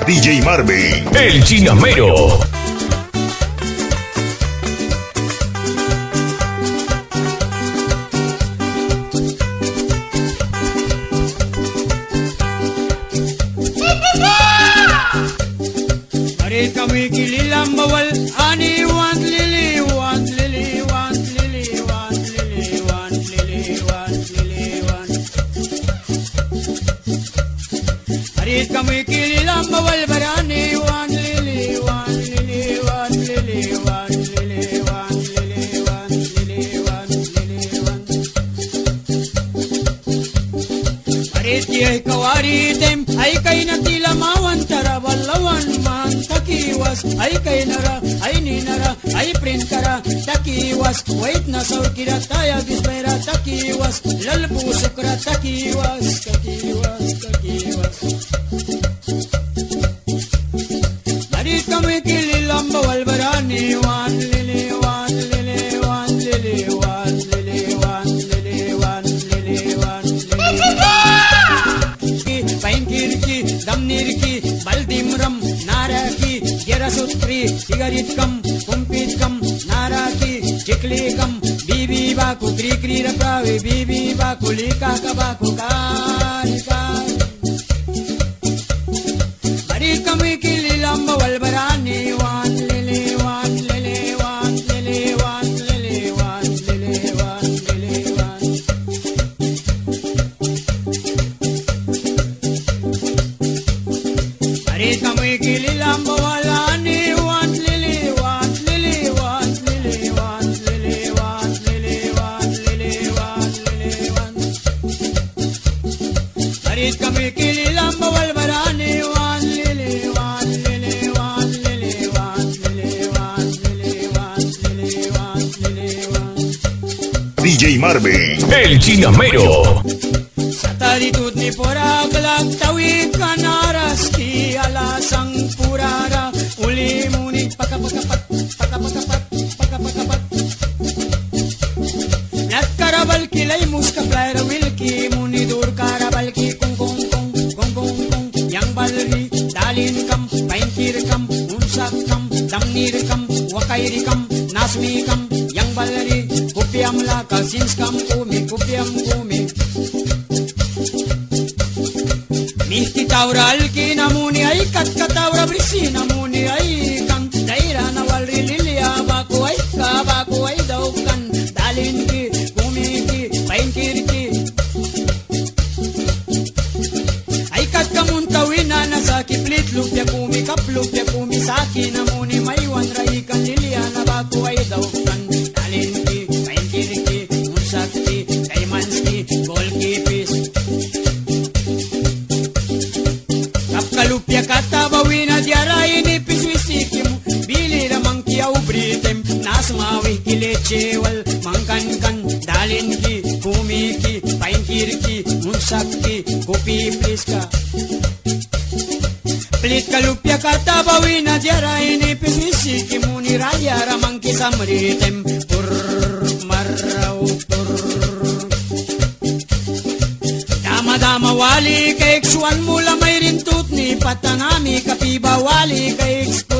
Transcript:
DJ Marvin, el Chinamero. Marita wikililang bawal ani want lily, want lily, want lily, want lily, want lily, want lily, want. Marita wikililang bawal barani want lily, want lily, want lily, want lily, want lily, want lily, want lily, want. Mariti ay kawaritem ay kay natila mawantara balawan man takiwas ay kay nara ay ninara ay printara takiwas wait na saukira taya bispera takiwas lalpusukra takiwas takiwas takiwas Marit kami kililang bawal barani wan lili wan lili wan lili wan lili wan lili wan lili wan lili Painkirki damnirki baldimram naraki gerasutri sigaretkam kumpitkam naraki chiklikam bibi baku krikri rakawi bibi baku lika kabaku karika Marit kami kililang bawal barani wan lili wan lili wan lili wan lili wan lili wan lili wan Marit kami kililang bawal ani wan lili wan lili wan lili wan lili wan lili wan lili wan lili wan Marit kami kililang bawal barani wan lili wan lili wan lili wan lili wan lili wan lili wan lili wan DJ Marvin, El Chinamero. Sa talitud ni Poraglag tawid ka naras ki alasang purara uli munig pagkapagapat pagkapagapat pagkapagapat Nat karabal kilay muska player wilki munidur karabal ki kung kung kung kung kung kung yang balri dalin kam painkir kam unsak kam damnir kam wakairi kam nasmi kam yang balri kupiam la kasins kam kumi kupiam kumi Mihti taura alki namuni ay katkataura brisi namuni ay kan daira nawal rililia baku ay kabaku ay daukan dalin ki kumiki painkir ki ay katkamuntawin na nasa kiplit lupya kumi kaplupya kumi saki namuni maywan raikan lilia na baku ay daukan dalin ki painkir ki unsak ki kaimanski golkipis Kapkalupya katabawin at yarayin ipiswisikim Bili ramang kiyaw britem Nasmawi kilechewal Mangkankan dalin ki kumiki painkir ki munsak ki kupi pliska Plit kalupya katabawin at yarayin ipiswisikim Uniraya ramang kisamritem Pur maraw pur Dama wali kay X1 mula may rintut ni patanami kapiba wali kay X2